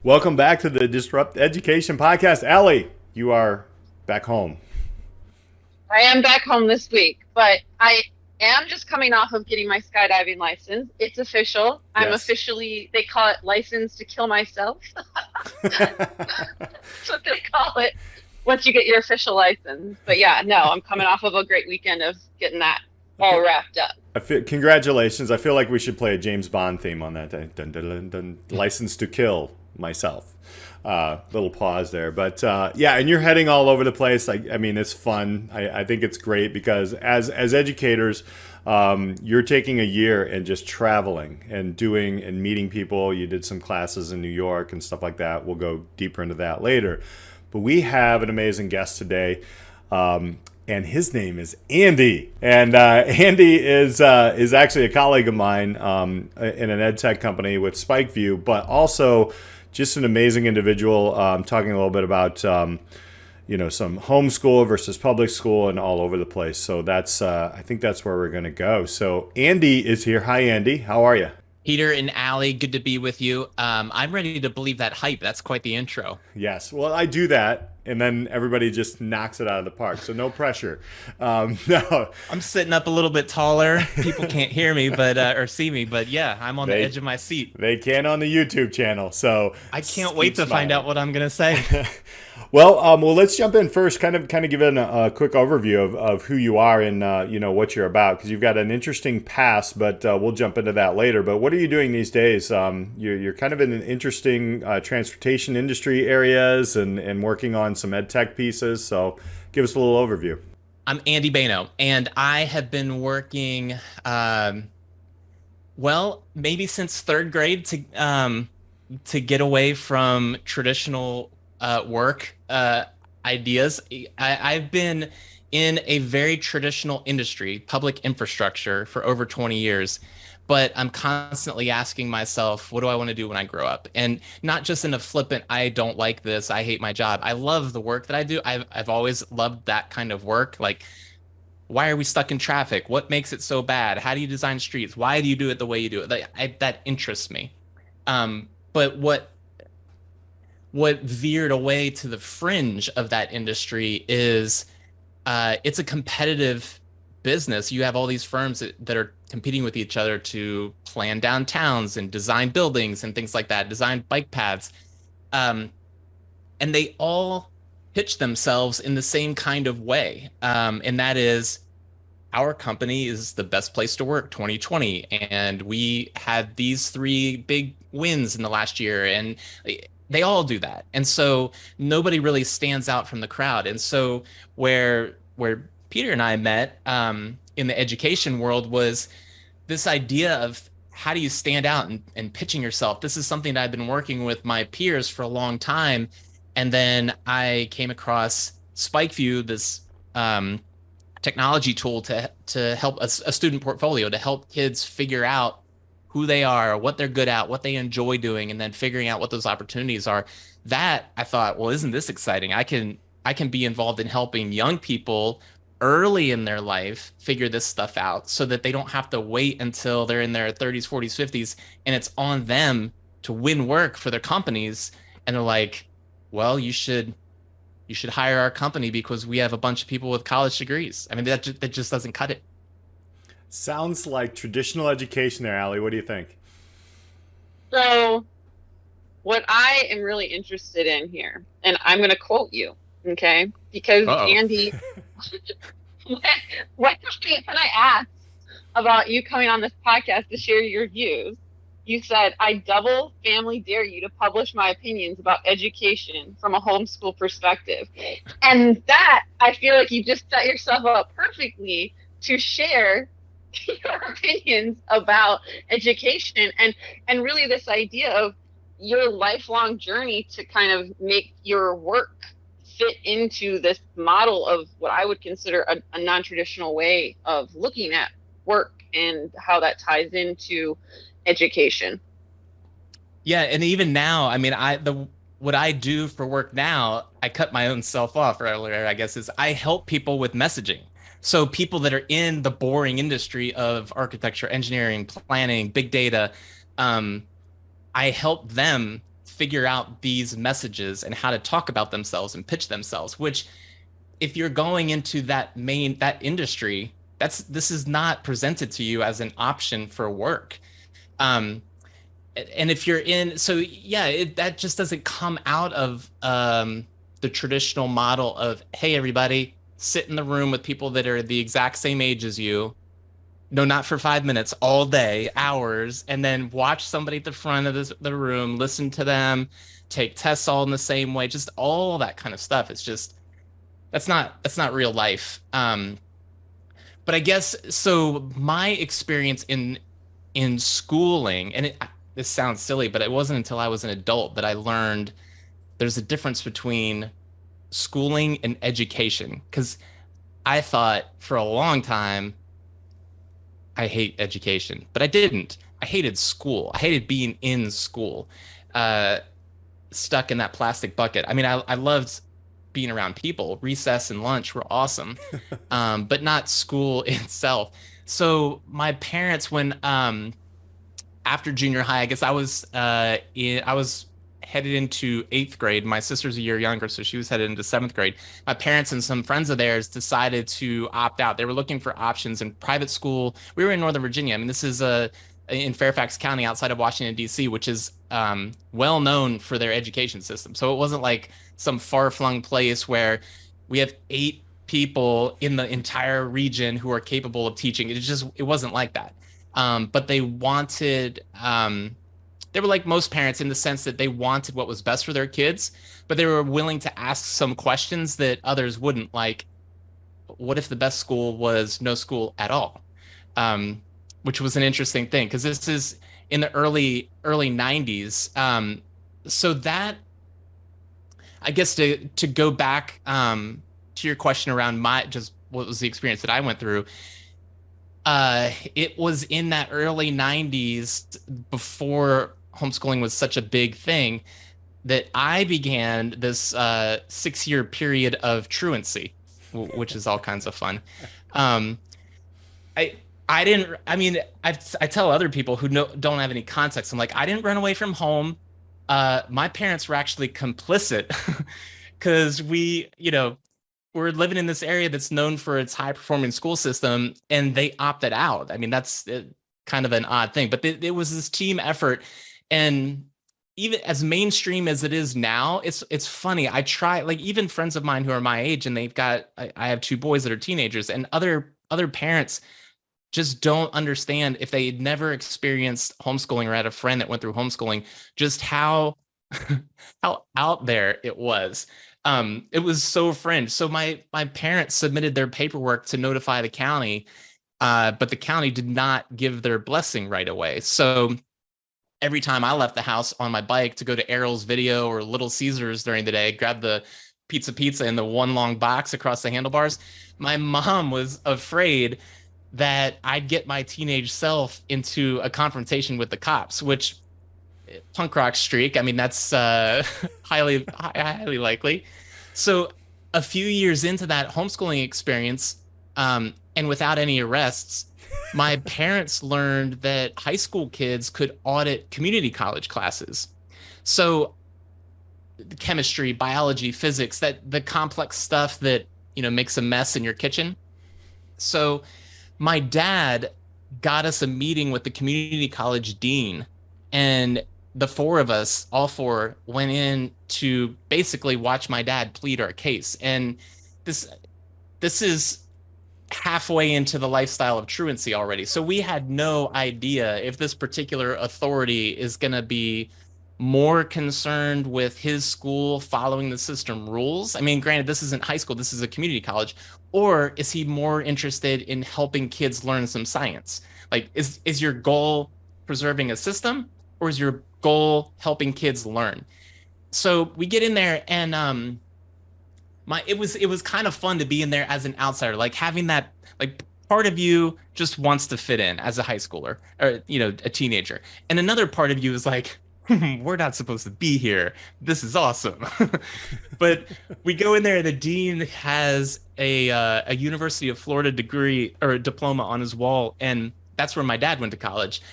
Welcome back to the Disrupt Education Podcast. Alli, you are back home. I am back home this week, but I am just coming off of getting my skydiving license. It's official. I'm Yes. officially, they call it license to kill myself. That's what they call it once you get your official license. But yeah, no, I'm coming off of a great weekend of getting that all wrapped up. Congratulations. I feel like we should play a James Bond theme on that. Dun, dun, dun, dun. License to kill myself. Little pause there. But yeah, and you're heading all over the place. I mean, it's fun. I think it's great because as educators, you're taking a year and just traveling and doing and meeting people. You did some classes in New York and stuff like that. We'll go deeper into that later. But we have an amazing guest today. And his name is Andy. And Andy is actually a colleague of mine in an ed tech company with Spikeview, but also just an amazing individual. Talking a little bit about some homeschool versus public school and all over the place. So that's I think that's where we're going to go. So Andy is here. Hi, Andy. How are you? Peter and Alli, good to be with you. I'm ready to believe that hype. That's quite the intro. Yes. Well, I do that, and then everybody just knocks it out of the park. So no pressure. No. I'm sitting up a little bit taller. People can't hear me, but or see me, but yeah, I'm on the edge of my seat. They can on the YouTube channel. So I can't wait to find out what I'm gonna say. Well, let's jump in first. Kind of give it a quick overview of who you are and what you're about, because you've got an interesting past. But we'll jump into that later. But what are you doing these days? You're kind of in an interesting transportation industry areas and working on some ed tech pieces. So give us a little overview. I'm Andy Boenau, and I have been working, maybe since third grade to get away from traditional work ideas. I've been in a very traditional industry, public infrastructure, for over 20 years, but I'm constantly asking myself, what do I want to do when I grow up? And not just in a flippant, I don't like this, I hate my job. I love the work that I do. I've always loved that kind of work. Like, why are we stuck in traffic? What makes it so bad? How do you design streets? Why do you do it the way you do it? That interests me. But what veered away to the fringe of that industry is it's a competitive business. You have all these firms that are competing with each other to plan downtowns and design buildings and things like that, design bike paths. And they all pitch themselves in the same kind of way. And that is, our company is the best place to work 2020. And we had these 3 big wins in the last year. And they all do that. And so nobody really stands out from the crowd. And so where Peter and I met in the education world was this idea of, how do you stand out and pitching yourself? This is something that I've been working with my peers for a long time. And then I came across Spikeview, this technology tool to help a student portfolio, to help kids figure out who they are, what they're good at, what they enjoy doing, and then figuring out what those opportunities are. That, I thought, well, isn't this exciting? I can be involved in helping young people early in their life figure this stuff out, so that they don't have to wait until they're in their 30s, 40s, 50s, and it's on them to win work for their companies. And they're like, well, you should hire our company because we have a bunch of people with college degrees. I mean, that just doesn't cut it. Sounds like traditional education there, Alli. What do you think? So, what I am really interested in here, and I'm going to quote you, okay? Because Andy, when I asked about you coming on this podcast to share your views, you said, I double family dare you to publish my opinions about education from a homeschool perspective. And that, I feel like you just set yourself up perfectly to share your opinions about education and really this idea of your lifelong journey to kind of make your work fit into this model of what I would consider a non-traditional way of looking at work and how that ties into education. Yeah, and even now, I mean, what I do for work now, I cut my own self off earlier, I guess, is I help people with messaging. So people that are in the boring industry of architecture, engineering, planning, big data, I help them figure out these messages and how to talk about themselves and pitch themselves, which if you're going into that industry, this is not presented to you as an option for work. Um, and if you're in, so yeah, that just doesn't come out of the traditional model of, hey, everybody, sit in the room with people that are the exact same age as you. No, not for 5 minutes, all day, hours, and then watch somebody at the front of the room, listen to them, take tests all in the same way, just all that kind of stuff. It's just, that's not real life. But I guess, so my experience in schooling, and this sounds silly, but it wasn't until I was an adult that I learned there's a difference between schooling and education. Because I thought for a long time, I hate education, but I didn't. I hated school. I hated being in school, stuck in that plastic bucket. I mean, I loved being around people. Recess and lunch were awesome, but not school itself. So my parents, when after junior high, I guess I was headed into 8th grade. My sister's a year younger, so she was headed into 7th grade. My parents and some friends of theirs decided to opt out. They were looking for options in private school. We were in Northern Virginia. I mean, this is in Fairfax County outside of Washington, D.C., which is well known for their education system. So it wasn't like some far-flung place where we have 8 people in the entire region who are capable of teaching. It wasn't like that. But they wanted, they were like most parents in the sense that they wanted what was best for their kids, but they were willing to ask some questions that others wouldn't, like, what if the best school was no school at all? Which was an interesting thing, because this is in the early 90s. So that, I guess, to go back to your question around just what was the experience that I went through. It was in that early 90s, before homeschooling was such a big thing, that I began this 6-year period of truancy, which is all kinds of fun. I didn't, I mean, I tell other people who don't have any context, I'm like, I didn't run away from home. My parents were actually complicit because we're living in this area that's known for its high performing school system, and they opted out. I mean, that's kind of an odd thing, but it was this team effort. And even as mainstream as it is now, it's funny. I try, like, even friends of mine who are my age, and I have 2 boys that are teenagers, and other parents just don't understand, if they never experienced homeschooling or had a friend that went through homeschooling, just how out there it was. It was so fringe. So my parents submitted their paperwork to notify the county, but the county did not give their blessing right away. So every time I left the house on my bike to go to Errol's Video or Little Caesars during the day, grab the pizza in the one long box across the handlebars, my mom was afraid that I'd get my teenage self into a confrontation with the cops, which, punk rock streak, I mean, that's highly likely. So a few years into that homeschooling experience, and without any arrests, my parents learned that high school kids could audit community college classes. So chemistry, biology, physics, the complex stuff that, makes a mess in your kitchen. So my dad got us a meeting with the community college dean, and the 4 of us, all 4, went in to basically watch my dad plead our case. And this is halfway into the lifestyle of truancy already. So we had no idea if this particular authority is going to be more concerned with his school following the system rules. I mean, granted, this isn't high school, this is a community college. Or is he more interested in helping kids learn some science? Like, is your goal preserving a system, or is your goal helping kids learn? So we get in there, and it was kind of fun to be in there as an outsider, like having that, like, part of you just wants to fit in as a high schooler or a teenager, and another part of you is like, we're not supposed to be here. This is awesome. But we go in there, the dean has a University of Florida degree or a diploma on his wall, and that's where my dad went to college.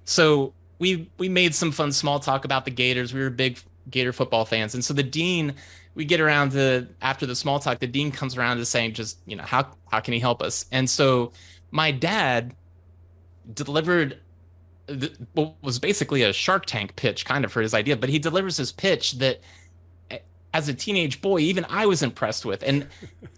So we made some fun small talk about the Gators. We were big Gator football fans. And so the dean, we get around to after the small talk, the dean comes around to saying, just, how can he help us? And so my dad delivered what was basically a Shark Tank pitch kind of for his idea, but he delivers his pitch that as a teenage boy, even I was impressed with. And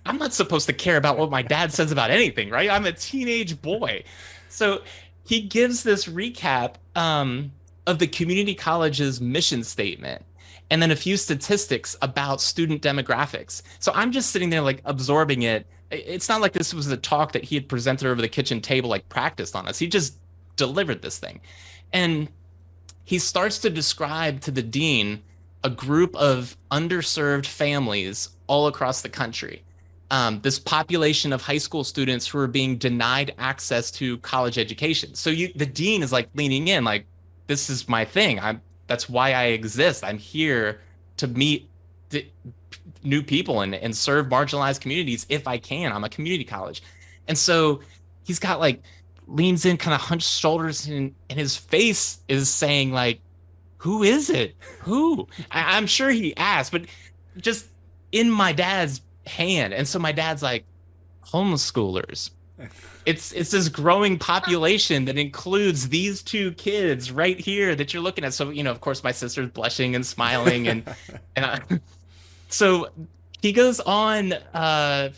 I'm not supposed to care about what my dad says about anything, right? I'm a teenage boy. So he gives this recap of the community college's mission statement and then a few statistics about student demographics. So I'm just sitting there like absorbing it. It's not like this was a talk that he had presented over the kitchen table, like practiced on us. He just delivered this thing. And he starts to describe to the dean a group of underserved families all across the country. This population of high school students who are being denied access to college education. So the dean is like leaning in, like, this is my thing. That's why I exist. I'm here to meet new people and serve marginalized communities if I can. I'm a community college. And so he's got like leans in, kind of hunched shoulders, and his face is saying like, who is it? Who? I'm sure he asked, but just in my dad's hand. And so my dad's like, homeschoolers. It's this growing population that includes these two kids right here that you're looking at. So, of course, my sister's blushing and smiling. So he goes on I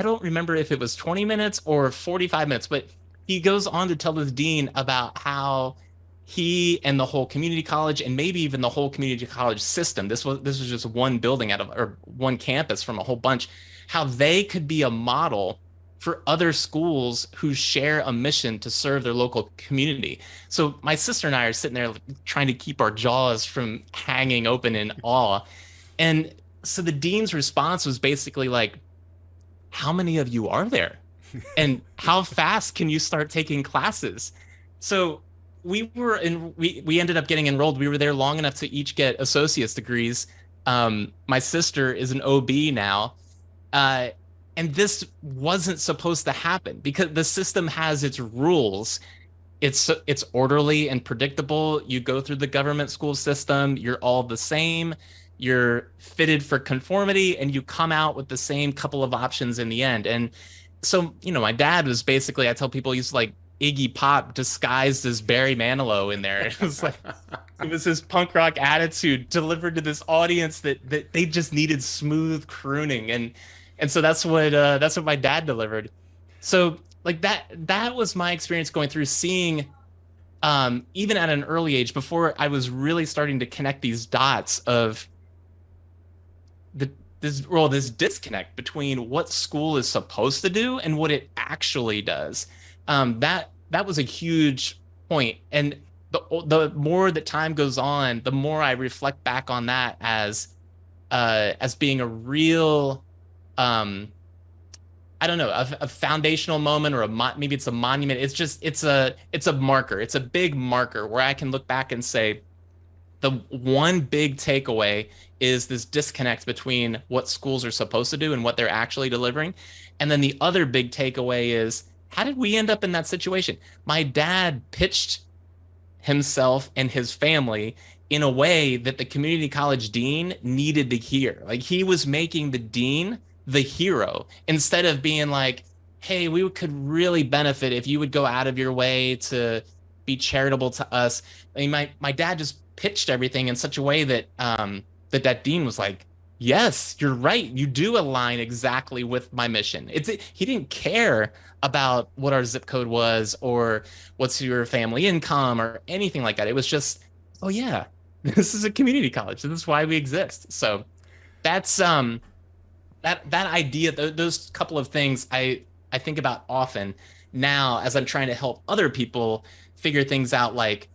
don't remember if it was 20 minutes or 45 minutes, but he goes on to tell the dean about how he and the whole community college, and maybe even the whole community college system, this was just one building or one campus from a whole bunch, how they could be a model for other schools who share a mission to serve their local community. So my sister and I are sitting there trying to keep our jaws from hanging open in awe. And so the dean's response was basically like, how many of you are there? And how fast can you start taking classes? So we ended up getting enrolled. We were there long enough to each get associate's degrees. My sister is an OB now. And this wasn't supposed to happen because the system has its rules. It's orderly and predictable. You go through the government school system, you're all the same, you're fitted for conformity, and you come out with the same couple of options in the end. And so, my dad was basically, I tell people, he's like Iggy Pop disguised as Barry Manilow in there. It was like, it was his punk rock attitude delivered to this audience that they just needed smooth crooning. And so that's what my dad delivered. So like that was my experience going through, seeing even at an early age, before I was really starting to connect these dots of this disconnect between what school is supposed to do and what it actually does. That was a huge point. And the more that time goes on, the more I reflect back on that as being a real, I don't know, a foundational moment, or maybe it's a monument. It's a marker. It's a big marker where I can look back and say, the one big takeaway is this disconnect between what schools are supposed to do and what they're actually delivering. And then the other big takeaway is, how did we end up in that situation? My dad pitched himself and his family in a way that the community college dean needed to hear. Like, he was making the dean the hero instead of being like, hey, we could really benefit if you would go out of your way to be charitable to us. I mean, my dad just pitched everything in such a way that that dean was like, yes, you're right, you do align exactly with my mission. He didn't care about what our zip code was or what's your family income or anything like that. It was just, oh yeah, this is a community college, this is why we exist. So that's that idea, those couple of things I think about often now as I'm trying to help other people figure things out, like,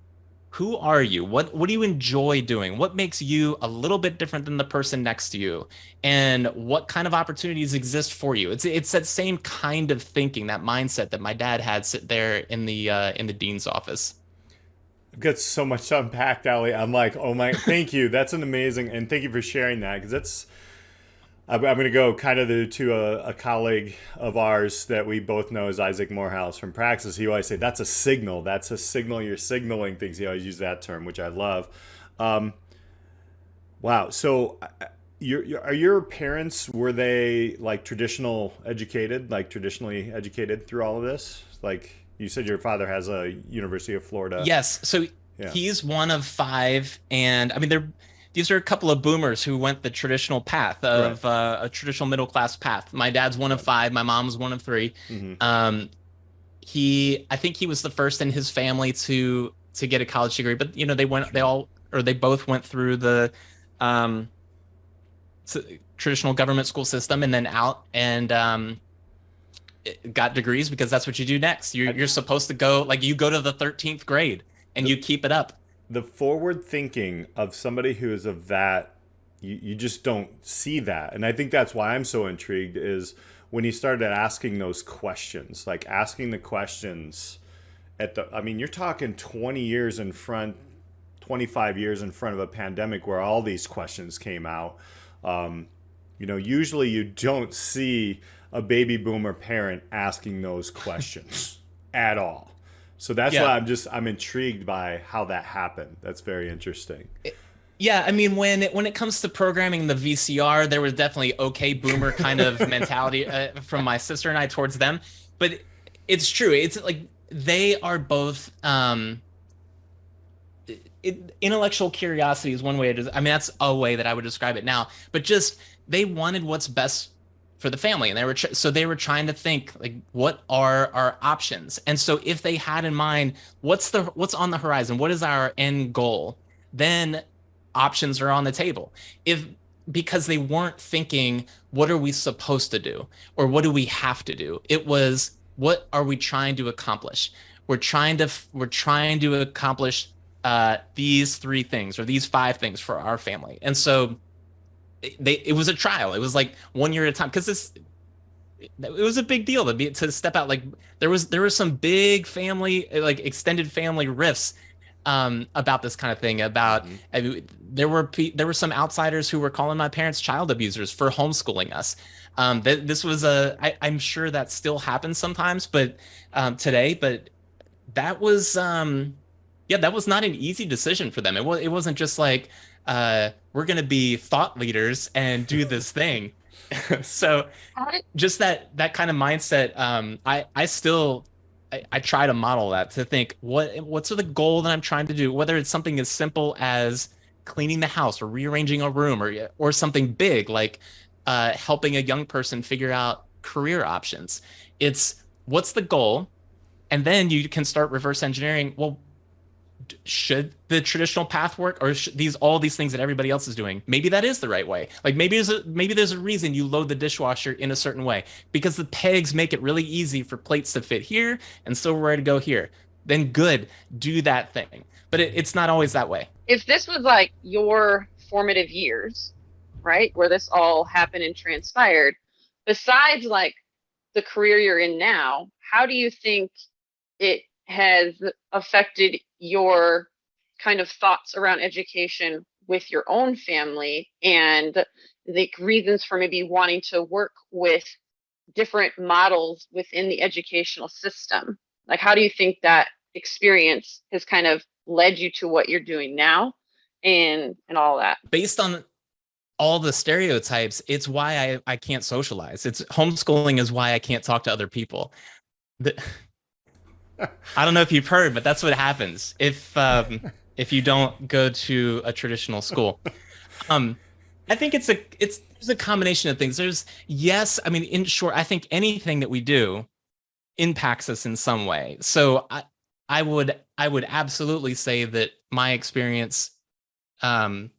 who are you? What do you enjoy doing? What makes you a little bit different than the person next to you? And what kind of opportunities exist for you? It's that same kind of thinking, that mindset that my dad had sit there in the dean's office. I've got so much to unpack, Alli. I'm like, oh my, thank you. That's an amazing, and thank you for sharing that, because that's, I'm going to go kind of to a colleague of ours that we both know as Isaac Morehouse from Praxis. He always say, that's a signal. That's a signal. You're signaling things. He always use that term, which I love. Wow. So, are your parents, were they like traditionally educated through all of this? Like you said, your father has a University of Florida. Yes. So Yeah. he's one of five, and I mean, these are a couple of boomers who went the traditional path Right. of a traditional middle class path. My dad's one of Right. five. My mom's one of three. Hmm. Um, I think he was the first in his family to get a college degree, but Sure. they both went through the um, traditional government school system and then out and got degrees because that's what you do next. I, You're supposed to go like you go to the 13th grade and the you keep it up. the forward thinking of somebody who is of that, you just don't see that, and I think that's why I'm so intrigued is when he started asking those questions, like asking the questions at the, I mean, you're talking 20 years in front, 25 years in front of a pandemic where all these questions came out. um, Usually you don't see a baby boomer parent asking those questions at all. So that's why Yeah. I'm intrigued by how that happened. That's very interesting. Yeah, I mean, when it comes to programming the VCR, there was definitely okay boomer kind of mentality from my sister and I towards them. But it's true. It's like they are both intellectual curiosity is one way to, I mean, that's a way that I would describe it now, but just they wanted what's best for the family, and so they were trying to think like what are our options. And so if they had in mind what's on the horizon, what is our end goal, then options are on the table. If Because they weren't thinking what are we supposed to do or what do we have to do, it was what are we trying to accomplish. We're trying to accomplish these three things or these five things for our family. And so it was a trial. It was like 1 year at a time because this it was a big deal to step out. Like there was some big family, like extended family rifts about this kind of thing. Hmm. I mean, there were some outsiders who were calling my parents child abusers for homeschooling us. This was I'm sure that still happens sometimes, but today, but that was yeah, that was not an easy decision for them. It wasn't just like we're gonna be thought leaders and do this thing. So How did just that kind of mindset, I try to model that, to think what's the goal that I'm trying to do, whether it's something as simple as cleaning the house or rearranging a room, or something big like helping a young person figure out career options. It's what's the goal, and then you can start reverse engineering. Well, should the traditional path work, or all these things that everybody else is doing, maybe that is the right way. Like maybe there's a reason you load the dishwasher in a certain way because the pegs make it really easy for plates to fit here and silverware to go here. Then good, do that thing. But it's not always that way. if this was like your formative years, right, where this all happened and transpired, besides like the career you're in now, how do you think it has affected your kind of thoughts around education with your own family and the reasons for maybe wanting to work with different models within the educational system? Like, how do you think that experience has kind of led you to what you're doing now and all that? Based on all the stereotypes, it's why I can't socialize. It's homeschooling is why I can't talk to other people. The, I don't know if you've heard, but that's what happens if you don't go to a traditional school. Um, I think there's a combination of things. Yes, I mean, in short, I think anything that we do impacts us in some way. So I would absolutely say that my experience um,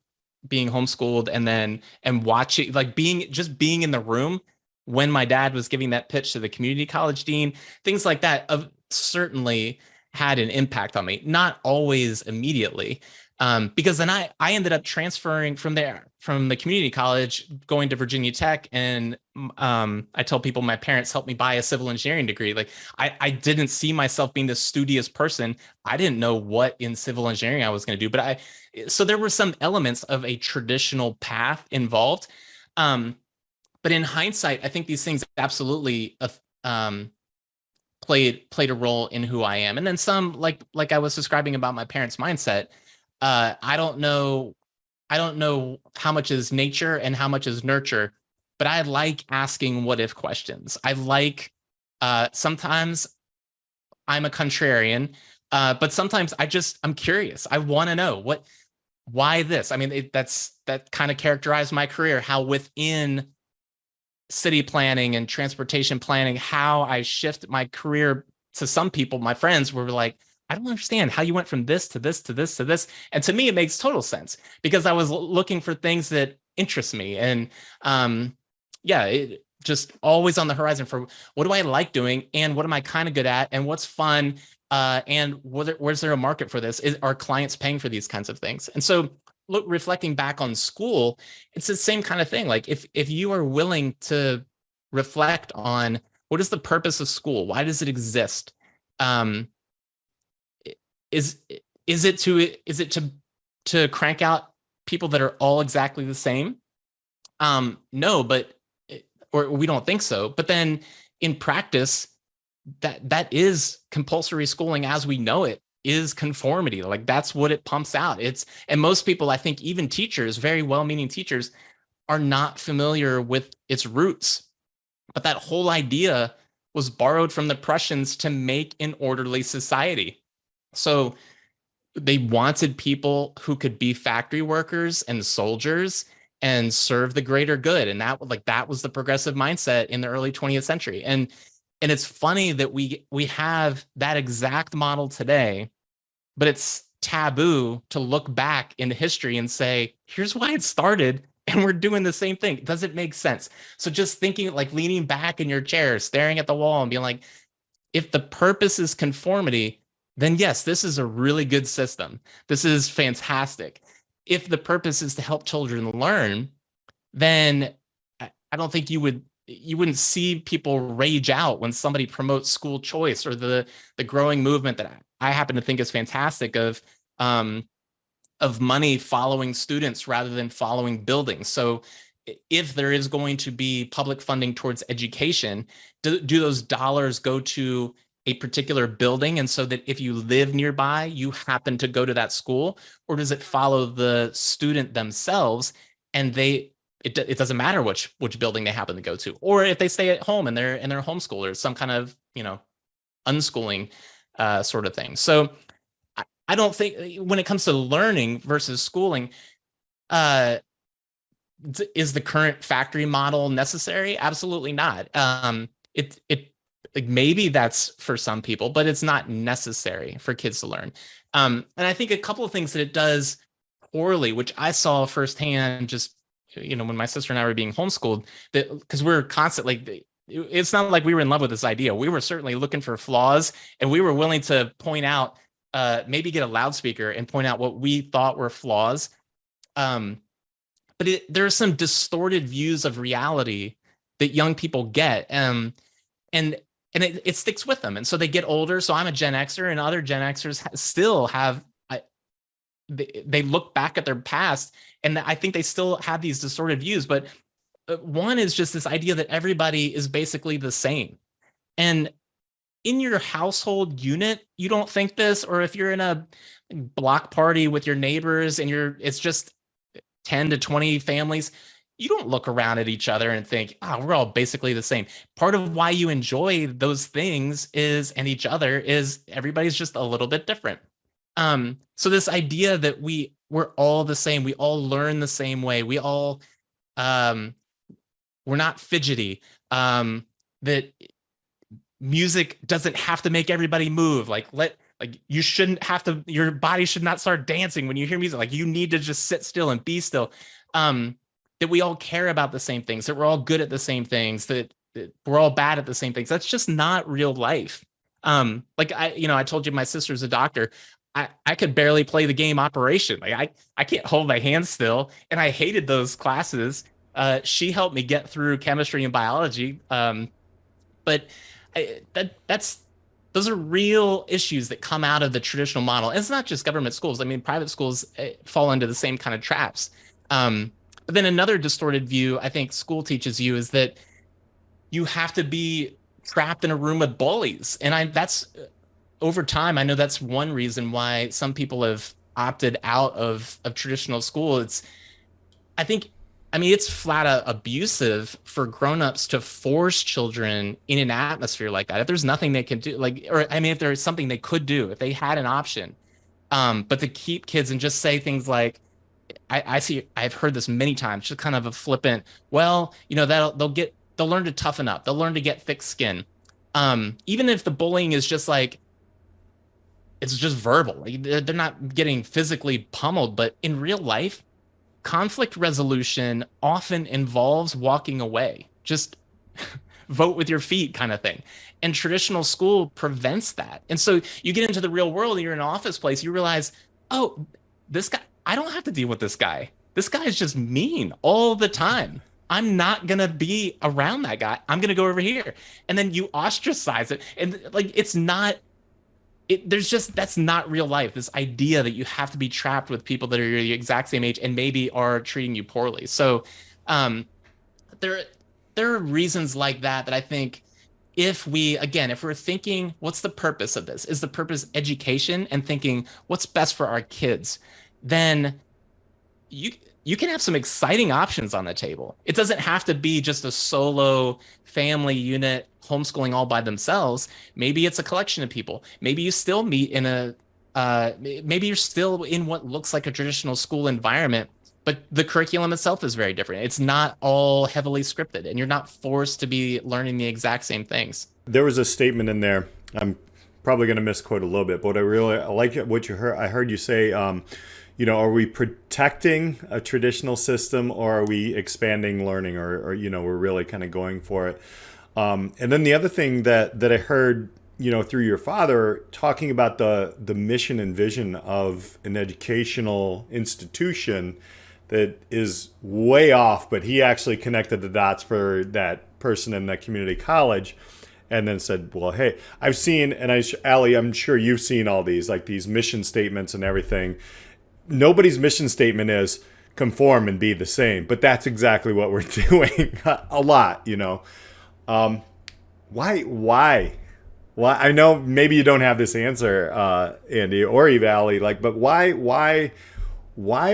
being homeschooled and watching, like being in the room when my dad was giving that pitch to the community college dean, things like that, certainly had an impact on me. Not always immediately, because then I ended up transferring from the community college, going to Virginia Tech, and I tell people my parents helped me buy a civil engineering degree. Like I didn't see myself being this studious person. I didn't know what in civil engineering I was going to do, but so there were some elements of a traditional path involved. Um, but in hindsight, I think these things absolutely um, played a role in who I am. And then some, like I was describing about my parents' mindset. I don't know I don't know how much is nature and how much is nurture, but I like asking what if questions. I like sometimes I'm a contrarian, but sometimes I'm curious. I want to know why this. I mean, that kind of characterized my career. How within city planning and transportation planning, how I shift my career to some people, my friends were like, I don't understand how you went from this to this to this to this. And to me, it makes total sense because I was looking for things that interest me. And yeah, just always on the horizon for what do I like doing and what am I kind of good at and what's fun and where's there a market for this? Are clients paying for these kinds of things? And so reflecting back on school, it's the same kind of thing. Like if you are willing to reflect on what is the purpose of school? Why does it exist? Is it to crank out people that are all exactly the same? No, but or we don't think so. But then in practice, that is compulsory schooling as we know it is conformity. Like that's what it pumps out. And most people, I think, even teachers, very well-meaning teachers, are not familiar with its roots. But that whole idea was borrowed from the Prussians to make an orderly society. So they wanted people who could be factory workers and soldiers and serve the greater good. And that was the progressive mindset in the early 20th century. And it's funny that we have that exact model today, but it's taboo to look back in history and say, here's why it started. And we're doing the same thing. Does it make sense? So just thinking, like leaning back in your chair, staring at the wall and being like, if the purpose is conformity, then yes, this is a really good system. This is fantastic. If the purpose is to help children learn, then I don't think you wouldn't see people rage out when somebody promotes school choice or the growing movement that I happen to think is fantastic of money following students rather than following buildings. So if there is going to be public funding towards education, do those dollars go to a particular building, and so that if you live nearby, you happen to go to that school, or does it follow the student themselves and it doesn't matter which building they happen to go to, or if they stay at home and they're homeschoolers, some kind of unschooling sort of thing. So I don't think when it comes to learning versus schooling, is the current factory model necessary? Absolutely not. Like maybe that's for some people, but it's not necessary for kids to learn. And I think a couple of things that it does poorly, which I saw firsthand, just when my sister and I were being homeschooled, that because we're constantly, it's not like we were in love with this idea. We were certainly looking for flaws, and we were willing to point out, maybe get a loudspeaker and point out what we thought were flaws. But there are some distorted views of reality that young people get, and it sticks with them. And so they get older. So I'm a Gen Xer, and other Gen Xers still have, they look back at their past, and I think they still have these distorted views. But one is just this idea that everybody is basically the same. And in your household unit, you don't think this, or if you're in a block party with your neighbors and it's just 10 to 20 families, you don't look around at each other and think, we're all basically the same. Part of why you enjoy those things and each other is everybody's just a little bit different. So this idea that we're all the same, we all learn the same way, we all, we're not fidgety, that music doesn't have to make everybody move. Like you shouldn't have to, your body should not start dancing when you hear music. Like you need to just sit still and be still. That we all care about the same things, that we're all good at the same things, that we're all bad at the same things. That's just not real life. Like I told you my sister's a doctor. I could barely play the game Operation. Like I can't hold my hands still. And I hated those classes. She helped me get through chemistry and biology. But those are real issues that come out of the traditional model. And it's not just government schools. I mean, private schools fall into the same kind of traps. But then another distorted view I think school teaches you is that you have to be trapped in a room with bullies. And that's over time, I know that's one reason why some people have opted out of traditional school, I think, I mean, it's flat out abusive for grown-ups to force children in an atmosphere like that. If there's nothing they can do, like, or I mean, if there's something they could do, if they had an option, but to keep kids and just say things like, I've heard this many times, just kind of a flippant, well, you know, they'll learn to toughen up, they'll learn to get thick skin. Even if the bullying is just like, it's just verbal, like they're not getting physically pummeled, but in real life, conflict resolution often involves walking away, just vote with your feet kind of thing. And traditional school prevents that. And so you get into the real world, and you're in an office place, you realize, oh, this guy, I don't have to deal with this guy. This guy is just mean all the time. I'm not going to be around that guy. I'm going to go over here. And then you ostracize it. And like, it's not, that's not real life. This idea that you have to be trapped with people that are the exact same age and maybe are treating you poorly. So there are reasons like that I think if we're thinking, what's the purpose of this? Is the purpose education and thinking what's best for our kids? Then you can have some exciting options on the table. It doesn't have to be just a solo family unit homeschooling all by themselves. Maybe it's a collection of people. Maybe you still meet maybe you're still in what looks like a traditional school environment, but the curriculum itself is very different. It's not all heavily scripted, and you're not forced to be learning the exact same things. There was a statement in there. I'm probably going to misquote a little bit, but I like what you heard. I heard you say, are we protecting a traditional system, or are we expanding learning, or we're really kind of going for it? And then the other thing that I heard, through your father, talking about the mission and vision of an educational institution that is way off, but he actually connected the dots for that person in that community college, and then said, well, hey, I've seen, and Alli, I'm sure you've seen all these, like these mission statements and everything. Nobody's mission statement is conform and be the same, but that's exactly what we're doing a lot, Why? Well, I know maybe you don't have this answer, Andy, or even Alli, but why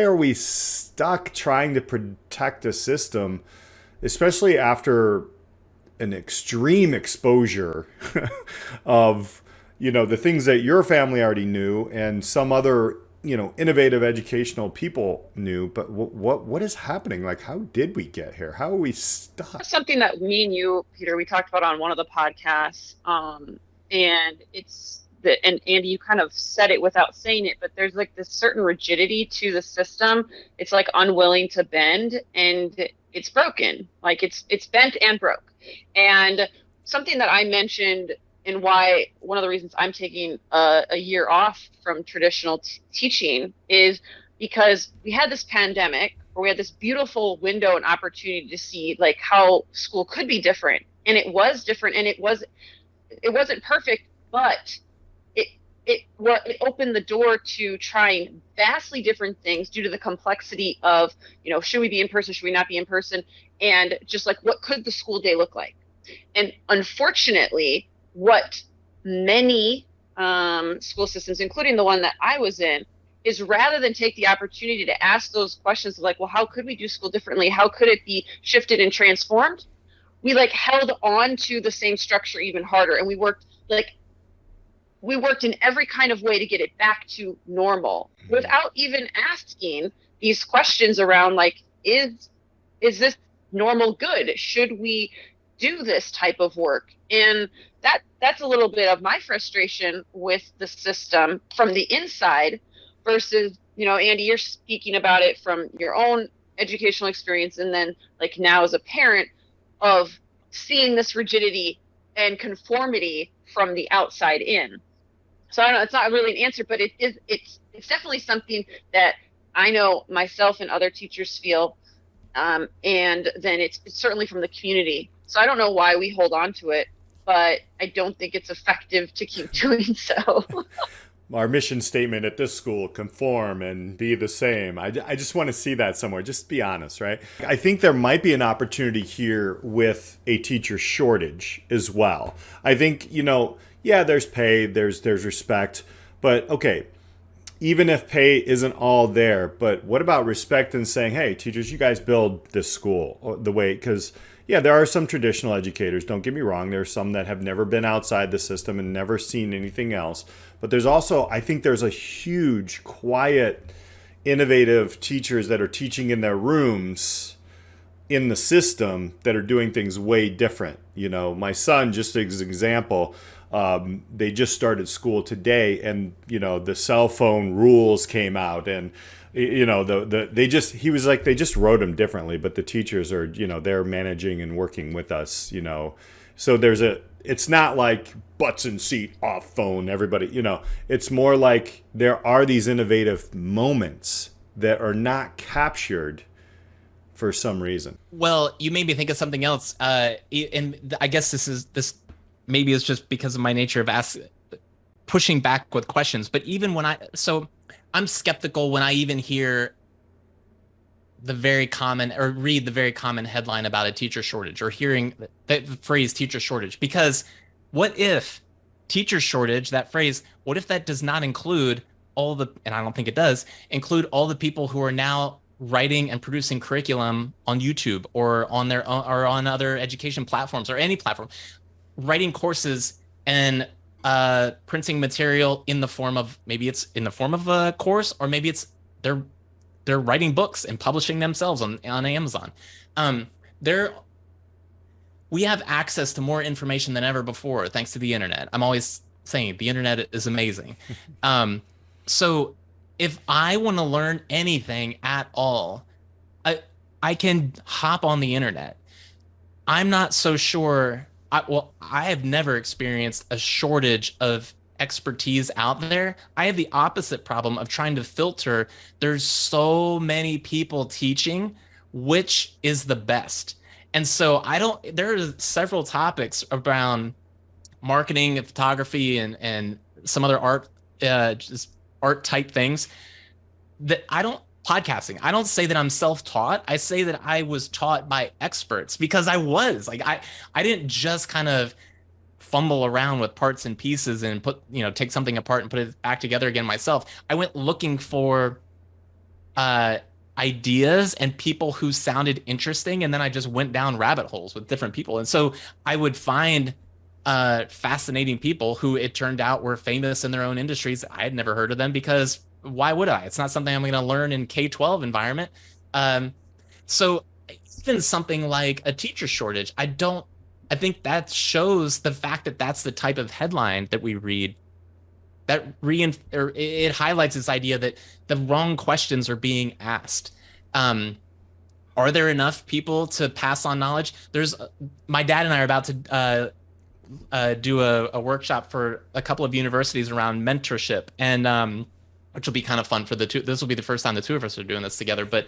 are we stuck trying to protect a system, especially after an extreme exposure of, the things that your family already knew and some other, innovative educational people knew, but what is happening? Like, how did we get here? How are we stuck? Something that me and you, Peter, we talked about on one of the podcasts, and and Andy, you kind of said it without saying it, but there's like this certain rigidity to the system. It's like unwilling to bend, and it's broken. Like it's bent and broke. And something that I mentioned, and why one of the reasons I'm taking a year off from traditional teaching is because we had this pandemic where we had this beautiful window and opportunity to see like how school could be different. And it was different, and it wasn't perfect, but it opened the door to trying vastly different things due to the complexity of, should we be in person? Should we not be in person? And just like, what could the school day look like? And unfortunately, what many school systems, including the one that I was in, is rather than take the opportunity to ask those questions of like, well, how could we do school differently? How could it be shifted and transformed? We held on to the same structure even harder. And we worked in every kind of way to get it back to normal without even asking these questions around like, is this normal good? Should we do this type of work? And that's a little bit of my frustration with the system from the inside versus, Andy, you're speaking about it from your own educational experience. And then like now as a parent of seeing this rigidity and conformity from the outside in. So I don't know, it's not really an answer, but it's definitely something that I know myself and other teachers feel. And then it's certainly from the community. So I don't know why we hold on to it, but I don't think it's effective to keep doing so. Our mission statement at this school, conform and be the same. I just want to see that somewhere. Just be honest, right? I think there might be an opportunity here with a teacher shortage as well. I think, there's pay, there's respect, but okay, even if pay isn't all there, but what about respect and saying, hey, teachers, you guys build this school the way, because yeah, there are some traditional educators, don't get me wrong. There are some that have never been outside the system and never seen anything else. But there's also, I think there's a huge, quiet, innovative teachers that are teaching in their rooms in the system that are doing things way different. You know, my son, just as an example, they just started school today, and you know the cell phone rules came out, and you know he was like, they just wrote them differently, but the teachers are, you know, they're managing and working with us, you know. So it's not like butts in seat, off phone, everybody, you know. It's more like there are these innovative moments that are not captured for some reason. Well, you made me think of something else. And I guess this maybe is just because of my nature of pushing back with questions. But even when I'm skeptical when I even hear the very common, or read the very common headline about a teacher shortage, or hearing the phrase teacher shortage, because what if teacher shortage, that phrase, what if that does not include and I don't think it does, include all the people who are now writing and producing curriculum on YouTube or on their own, or on other education platforms, or any platform, writing courses and printing material in the form of, maybe it's in the form of a course, or maybe it's they're writing books and publishing themselves on Amazon. We have access to more information than ever before thanks to the internet. I'm always saying the internet is amazing. So if I want to learn anything at all, I can hop on the internet. I'm not so sure. I have never experienced a shortage of expertise out there. I have the opposite problem of trying to filter. There's so many people teaching, which is the best. And so there are several topics around marketing and photography and some other art, just art type things that podcasting. I don't say that I'm self-taught. I say that I was taught by experts, because I was like, I didn't just kind of fumble around with parts and pieces and take something apart and put it back together again myself. I went looking for ideas and people who sounded interesting, and then I just went down rabbit holes with different people. And so I would find fascinating people who it turned out were famous in their own industries. I had never heard of them, because why would I? It's not something I'm going to learn in K-12 environment. So even something like a teacher shortage, I think that shows the fact that that's the type of headline that we read, that it highlights this idea that the wrong questions are being asked. Are there enough people to pass on knowledge? My dad and I are about to do a workshop for a couple of universities around mentorship, and which will be kind of fun for the two. This will be the first time the two of us are doing this together. But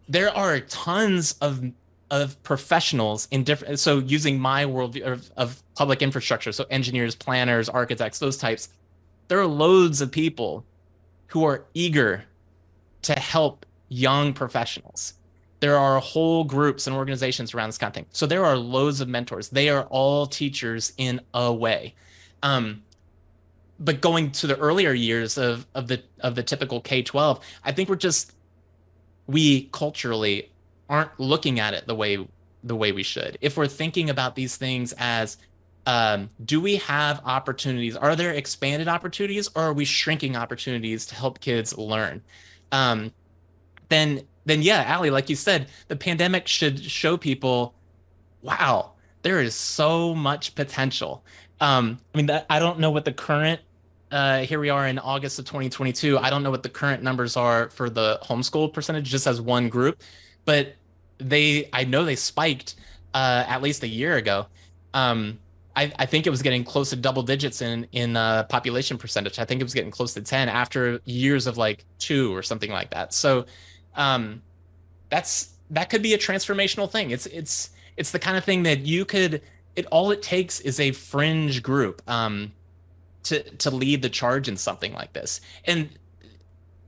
there are tons of professionals in different. So using my worldview of public infrastructure, so engineers, planners, architects, those types, there are loads of people who are eager to help young professionals. There are whole groups and organizations around this kind of thing. So there are loads of mentors. They are all teachers in a way. But going to the earlier years of the typical K-12, I think we culturally aren't looking at it the way we should. If we're thinking about these things as, do we have opportunities? Are there expanded opportunities, or are we shrinking opportunities to help kids learn? Then yeah, Alli, like you said, the pandemic should show people, wow, there is so much potential. I mean, I don't know what the current, here we are in August of 2022. I don't know what the current numbers are for the homeschool percentage, just as one group, but I know they spiked at least a year ago. I think it was getting close to double digits in population percentage. I think it was getting close to 10 after years of like 2 or something like that. So that could be a transformational thing. It's the kind of thing that all it takes is a fringe group to lead the charge in something like this. And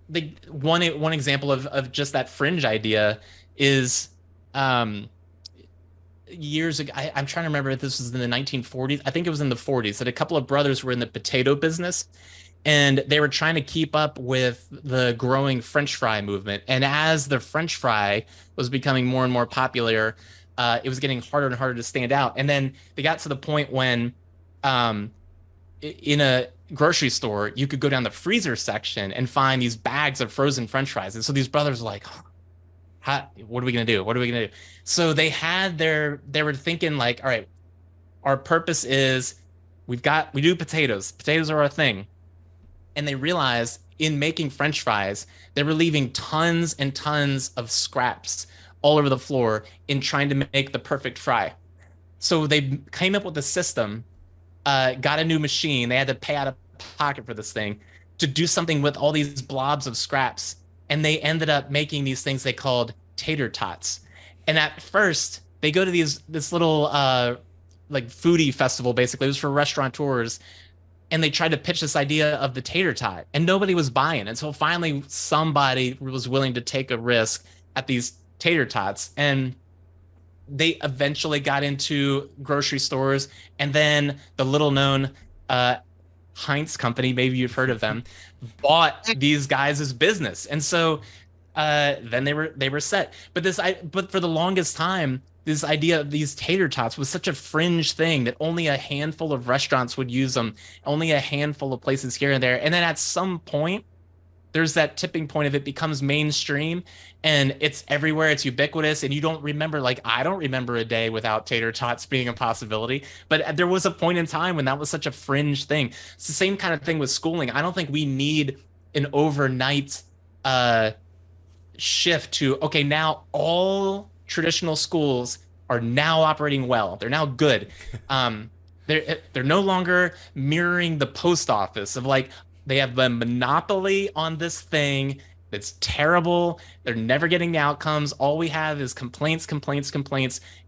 the one example of just that fringe idea is years ago. I'm trying to remember if this was in the 1940s. I think it was in the 40s, that a couple of brothers were in the potato business, and they were trying to keep up with the growing French fry movement. And as the French fry was becoming more and more popular, it was getting harder and harder to stand out. And then they got to the point when, um, in a grocery store, you could go down the freezer section and find these bags of frozen French fries. And so these brothers were like, what are we gonna do? What are we gonna do? So they were thinking like, all right, our purpose is we do potatoes. Potatoes are our thing. And they realized in making French fries, they were leaving tons and tons of scraps all over the floor in trying to make the perfect fry. So they came up with a system, got a new machine. They had to pay out of pocket for this thing to do something with all these blobs of scraps. And they ended up making these things they called tater tots. And at first, they go to this little like foodie festival, basically. It was for restaurateurs. And they tried to pitch this idea of the tater tot, and nobody was buying. And so finally, somebody was willing to take a risk at these tater tots. And they eventually got into grocery stores. And then the little known Heinz company, maybe you've heard of them, bought these guys' business. And so then they were set. But for the longest time, this idea of these tater tots was such a fringe thing that only a handful of restaurants would use them, only a handful of places here and there. And then at some point, there's that tipping point of it becomes mainstream and it's everywhere, it's ubiquitous, and you don't remember, like I don't remember a day without tater tots being a possibility. But there was a point in time when that was such a fringe thing. It's the same kind of thing with schooling. I don't think we need an overnight shift to, okay, now all traditional schools are now operating well. They're now good. They're no longer mirroring the post office of like, they have the monopoly on this thing that's terrible. They're never getting the outcomes. All we have is complaints,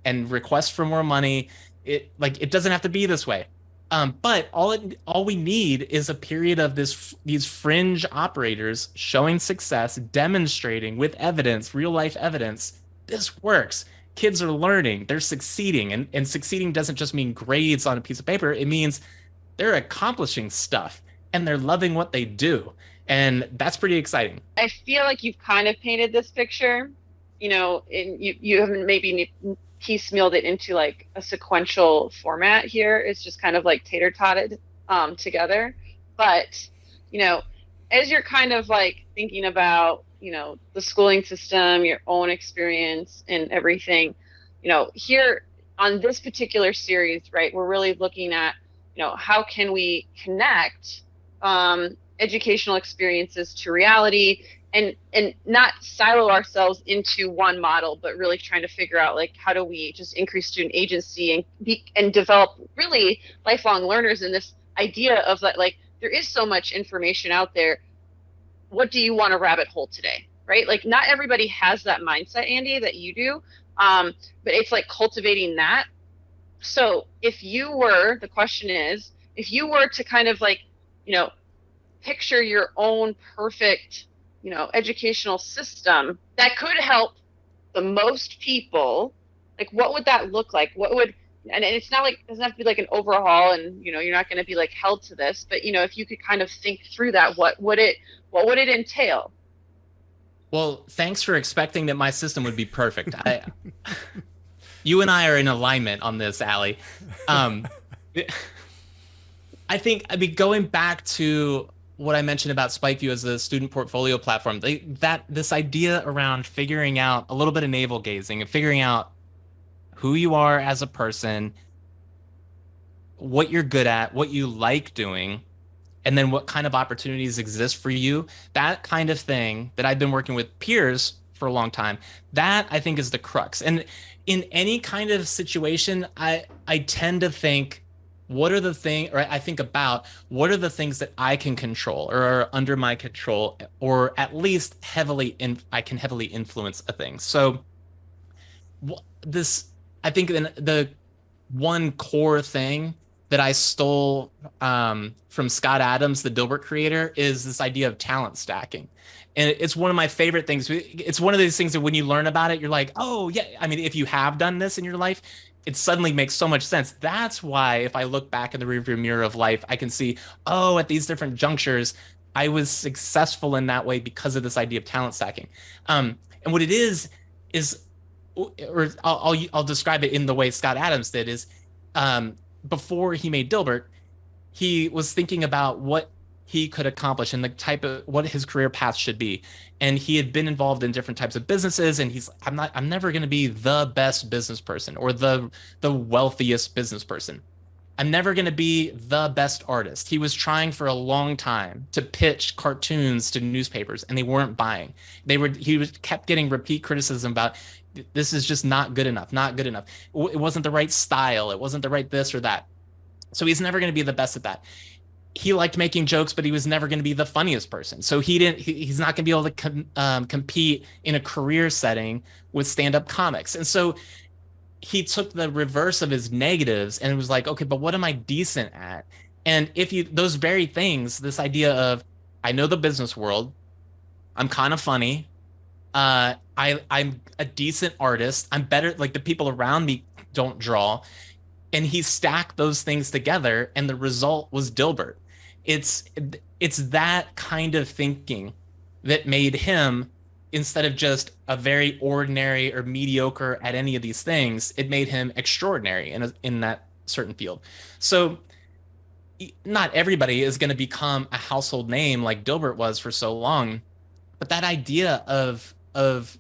and requests for more money. It doesn't have to be this way. But all we need is a period of these fringe operators showing success, demonstrating with evidence, real life evidence, this works. Kids are learning, they're succeeding, and succeeding doesn't just mean grades on a piece of paper. It means they're accomplishing stuff and they're loving what they do. And that's pretty exciting. I feel like you've kind of painted this picture, and you haven't maybe piecemealed it into like a sequential format here. It's just kind of like tater totted together. But, as you're kind of like thinking about, the schooling system, your own experience and everything, here on this particular series, right, we're really looking at, how can we connect educational experiences to reality and not silo ourselves into one model, but really trying to figure out like, how do we just increase student agency and develop really lifelong learners in this idea of that, like, there is so much information out there. What do you want to rabbit hole today, right? Like not everybody has that mindset, Andy, that you do. But it's like cultivating that. So the question is, if you were to kind of like, picture your own perfect, educational system that could help the most people, like what would that look like? And it's not like, it doesn't have to be like an overhaul and, you're not going to be like held to this, but if you could kind of think through that, what would it entail? Well, thanks for expecting that my system would be perfect. You and I are in alignment on this, Alli. I think, going back to what I mentioned about Spikeview as a student portfolio platform, this idea around figuring out a little bit of navel gazing and figuring out who you are as a person, what you're good at, what you like doing, and then what kind of opportunities exist for you. That kind of thing that I've been working with peers for a long time, that I think is the crux. And in any kind of situation, I tend to think, I think about what are the things that I can control or are under my control, or at least I can heavily influence a thing. So I think the one core thing that I stole from Scott Adams, the Dilbert creator, is this idea of talent stacking. And it's one of my favorite things. It's one of these things that when you learn about it, you're like, oh, yeah. I mean, if you have done this in your life, it suddenly makes so much sense. That's why if I look back in the rearview mirror of life, I can see, oh, at these different junctures, I was successful in that way because of this idea of talent stacking. And what it is, or I'll describe it in the way Scott Adams did, is before he made Dilbert, he was thinking about what he could accomplish and the type of what his career path should be. And he had been involved in different types of businesses, and I'm never going to be the best business person or the wealthiest business person. I'm never going to be the best artist. He was trying for a long time to pitch cartoons to newspapers, and they weren't buying. Kept getting repeat criticism about, this is just not good enough, not good enough. It wasn't the right style. It wasn't the right this or that. So he's never going to be the best at that. He liked making jokes, but he was never going to be the funniest person. So he's not going to be able to compete in a career setting with stand-up comics. And so he took the reverse of his negatives and it was like, okay, but what am I decent at? And those very things, this idea of, I know the business world, I'm kind of funny, I'm a decent artist, I'm better, like the people around me don't draw. And he stacked those things together, and the result was Dilbert. It's that kind of thinking that made him, instead of just a very ordinary or mediocre at any of these things, it made him extraordinary in that certain field. So not everybody is going to become a household name like Dilbert was for so long, but that idea of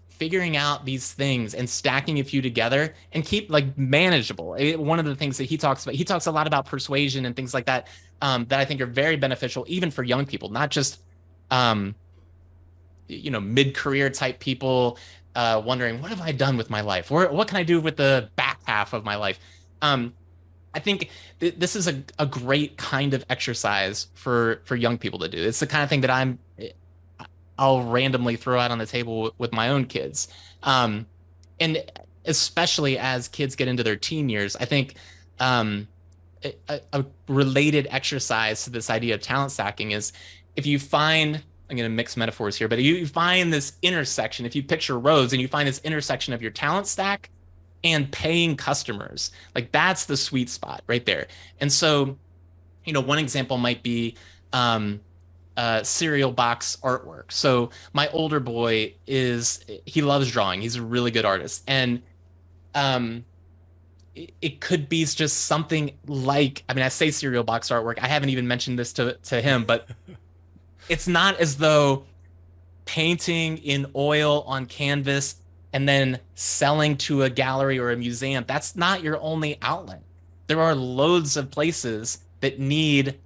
figuring out these things and stacking a few together and keep like manageable. One of the things that he talks a lot about persuasion and things like that, that I think are very beneficial even for young people, not just mid-career type people wondering, what have I done with my life? What can I do with the back half of my life? I think this is a great kind of exercise for young people to do. It's the kind of thing that I'll randomly throw out on the table with my own kids. And especially as kids get into their teen years, I think a related exercise to this idea of talent stacking is, if you find, I'm going to mix metaphors here, but you find this intersection, if you picture roads and you find this intersection of your talent stack and paying customers, like that's the sweet spot right there. And so, one example might be, cereal box artwork. So my older boy he loves drawing. He's a really good artist. And it could be just something like, I say cereal box artwork. I haven't even mentioned this to him, but it's not as though painting in oil on canvas and then selling to a gallery or a museum, that's not your only outlet. There are loads of places that need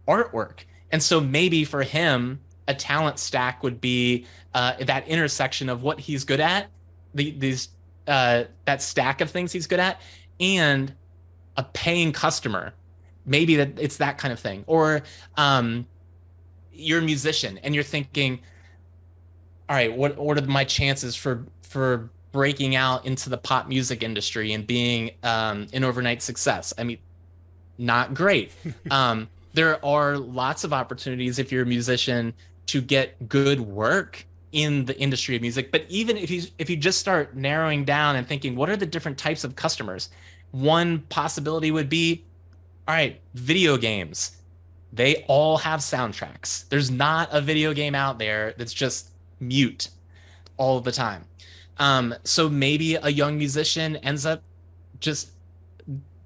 artwork. And so maybe for him, a talent stack would be that intersection of what he's good at, that stack of things he's good at, and a paying customer. Maybe it's that kind of thing. Or you're a musician and you're thinking, all right, what are my chances for breaking out into the pop music industry and being an overnight success? Not great. There are lots of opportunities if you're a musician to get good work in the industry of music. But even if you just start narrowing down and thinking, what are the different types of customers? One possibility would be, all right, video games. They all have soundtracks. There's not a video game out there that's just mute all the time. So maybe a young musician ends up just,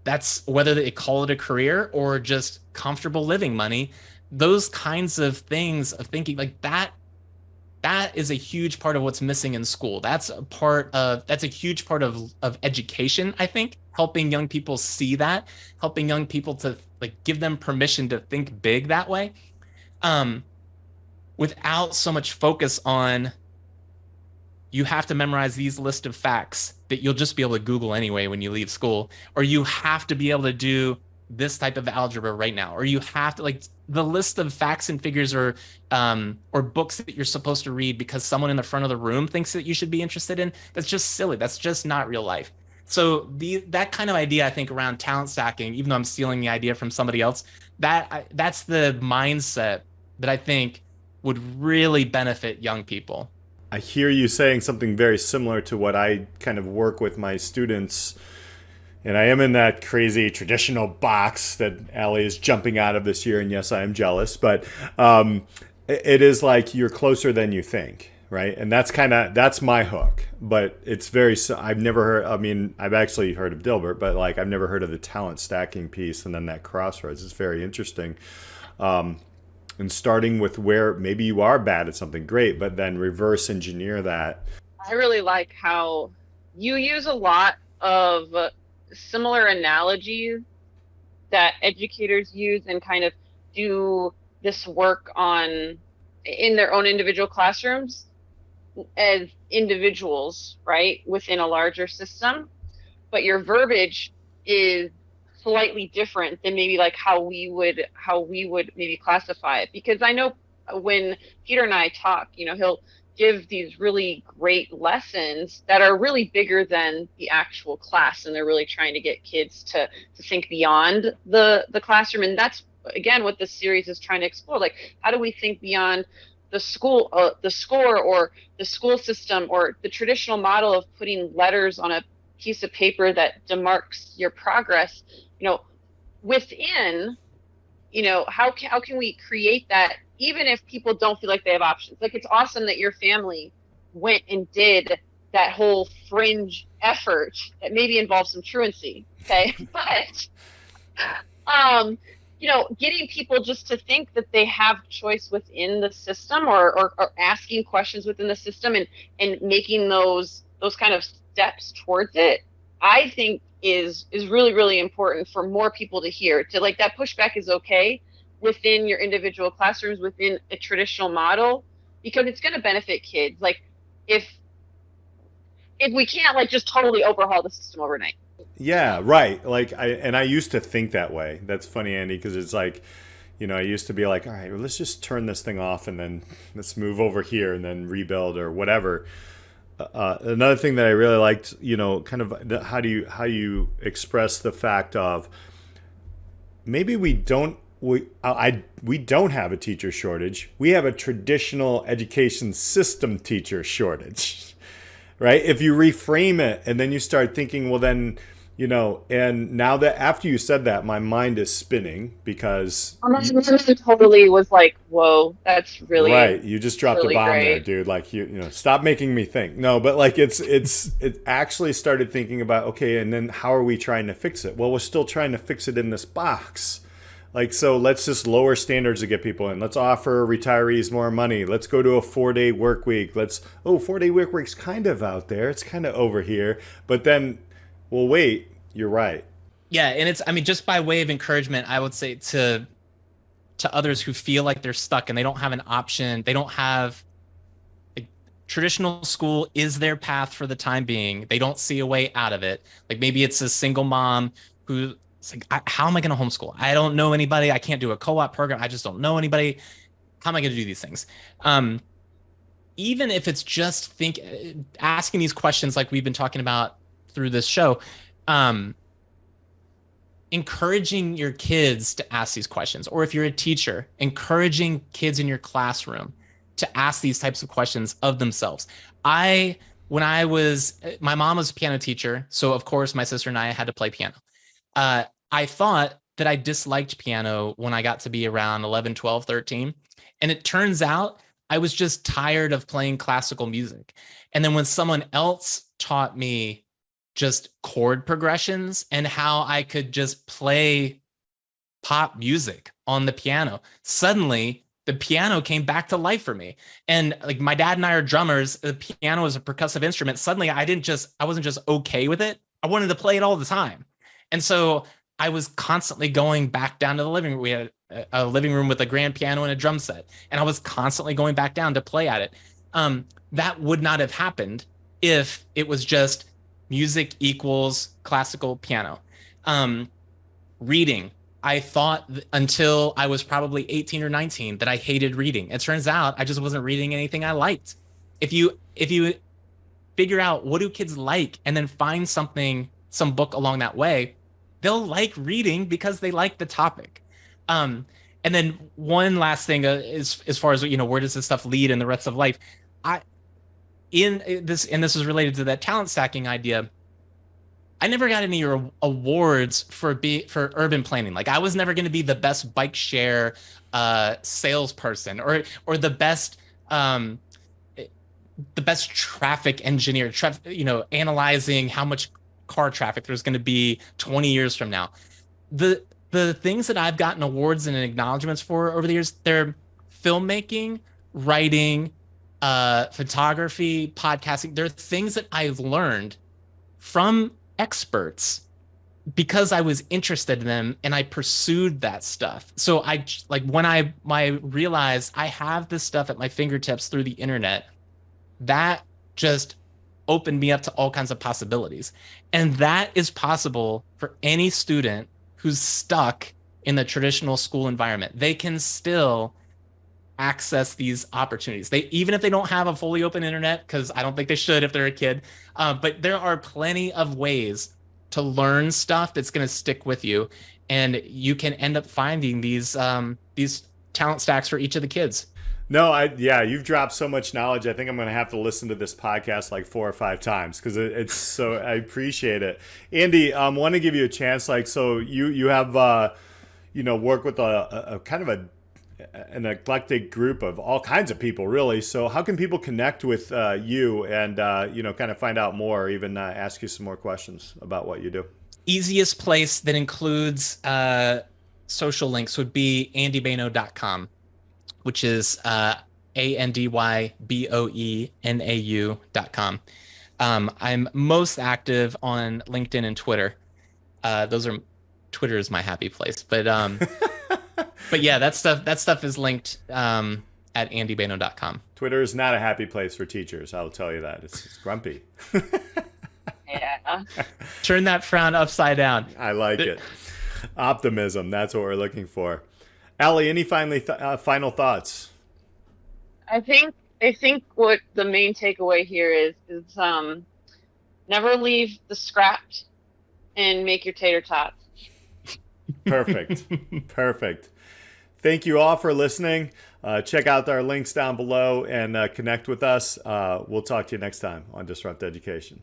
that's whether they call it a career or just comfortable living money. Those kinds of things of thinking like that is a huge part of what's missing in school. That's a huge part of education, I think, helping young people see that, helping young people to like give them permission to think big that way, without so much focus on, you have to memorize these list of facts that you'll just be able to Google anyway when you leave school, or you have to be able to do this type of algebra right now, or you have to, like, the list of facts and figures or books that you're supposed to read because someone in the front of the room thinks that you should be interested in. That's just silly. That's just not real life. So that kind of idea, I think, around talent stacking, even though I'm stealing the idea from somebody else, that's the mindset that I think would really benefit young people. I hear you saying something very similar to what I kind of work with my students And I am in that crazy traditional box that Allie is jumping out of this year. And yes, I am jealous, but it is like you're closer than you think, right? And that's my hook. But it's I've never heard, I mean, I've actually heard of Dilbert, but like I've never heard of the talent stacking piece and then that crossroads. It's very interesting. And starting with where maybe you are bad at something great, but then reverse engineer that. I really like how you use a lot of similar analogies that educators use and kind of do this work on in their own individual classrooms as individuals, right, within a larger system. But your verbiage is slightly different than maybe like how we would maybe classify it. Because I know when Peter and I talk, he'll give these really great lessons that are really bigger than the actual class, and they're really trying to get kids to think beyond the classroom. And that's again what this series is trying to explore. Like, how do we think beyond the the score, or the school system, or the traditional model of putting letters on a piece of paper that demarks your progress? Within, how can we create that, even if people don't feel like they have options? Like, it's awesome that your family went and did that whole fringe effort that maybe involves some truancy, okay? But getting people just to think that they have choice within the system, or asking questions within the system, and making those kind of steps towards it, I think is really, really important for more people to hear. To, like, that pushback is okay within your individual classrooms, within a traditional model, because it's going to benefit kids. Like, if we can't, like, just totally overhaul the system overnight. Yeah, right. Like I used to think that way. That's funny, Andy, because it's like, I used to be like, all right, well, let's just turn this thing off and then let's move over here and then rebuild or whatever. Another thing that I really liked, kind of how you express the fact of maybe we don't have a teacher shortage. We have a traditional education system teacher shortage, right? If you reframe it and then you start thinking, well, then, and now that after you said that, my mind is spinning because Totally was like, whoa, that's really right. You just dropped really a bomb great there, dude. Like stop making me think. No, but like it actually started thinking about, okay, and then how are we trying to fix it? Well, we're still trying to fix it in this box. Like, so let's just lower standards to get people in. Let's offer retirees more money. Let's go to a 4-day work week. 4-day work week's kind of out there. It's kind of over here. But then, well, wait, you're right. Yeah, and just by way of encouragement, I would say to others who feel like they're stuck and they don't have an option, they don't have traditional school is their path for the time being. They don't see a way out of it. Like, maybe it's a single mom who, it's like, how am I going to homeschool? I don't know anybody. I can't do a co-op program. I just don't know anybody. How am I going to do these things? Even if it's just asking these questions like we've been talking about through this show, encouraging your kids to ask these questions, or if you're a teacher, encouraging kids in your classroom to ask these types of questions of themselves. My mom was a piano teacher, so of course my sister and I had to play piano. I thought that I disliked piano when I got to be around 11, 12, 13. And it turns out I was just tired of playing classical music. And then when someone else taught me just chord progressions and how I could just play pop music on the piano, suddenly the piano came back to life for me. And like, my dad and I are drummers. The piano is a percussive instrument. Suddenly I wasn't just okay with it. I wanted to play it all the time. And so I was constantly going back down to the living room. We had a living room with a grand piano and a drum set, and I was constantly going back down to play at it. That would not have happened if it was just music equals classical piano. Reading. I thought until I was probably 18 or 19 that I hated reading. It turns out I just wasn't reading anything I liked. If you figure out what do kids like and then find some book along that way, they'll like reading because they like the topic. And then one last thing is, as far as, where does this stuff lead in the rest of life? This is related to that talent stacking idea. I never got any awards for urban planning. Like I was never going to be the best bike share salesperson or um, the best traffic engineer, analyzing how much car traffic there's going to be 20 years from now. The things that I've gotten awards and acknowledgments for over the years, they're filmmaking, writing, photography, podcasting. They're things that I've learned from experts because I was interested in them and I pursued that stuff. So when I realized I have this stuff at my fingertips through the internet, that just opened me up to all kinds of possibilities. And that is possible for any student who's stuck in the traditional school environment. They can still access these opportunities. Even if they don't have a fully open internet, because I don't think they should if they're a kid, but there are plenty of ways to learn stuff that's going to stick with you, and you can end up finding these talent stacks for each of the kids. No, you've dropped so much knowledge. I think I'm going to have to listen to this podcast like 4 or 5 times because it's so, I appreciate it. Andy, I want to give you a chance. Like, so you have, work with a kind of an eclectic group of all kinds of people, really. So how can people connect with you and, kind of find out more or even ask you some more questions about what you do? Easiest place that includes social links would be andyboenau.com. which is ANDYBOENAU.com. I'm most active on LinkedIn and Twitter. Twitter is my happy place, but yeah, that stuff is linked at andyboenau.com. Twitter is not a happy place for teachers. I'll tell you that. It's grumpy. Yeah. Turn that frown upside down. I like it. Optimism. That's what we're looking for. Alli, any final thoughts? I think what the main takeaway here is never leave the scraps and make your tater tots. Perfect. Perfect. Thank you all for listening. Check out our links down below and connect with us. We'll talk to you next time on Disrupt Education.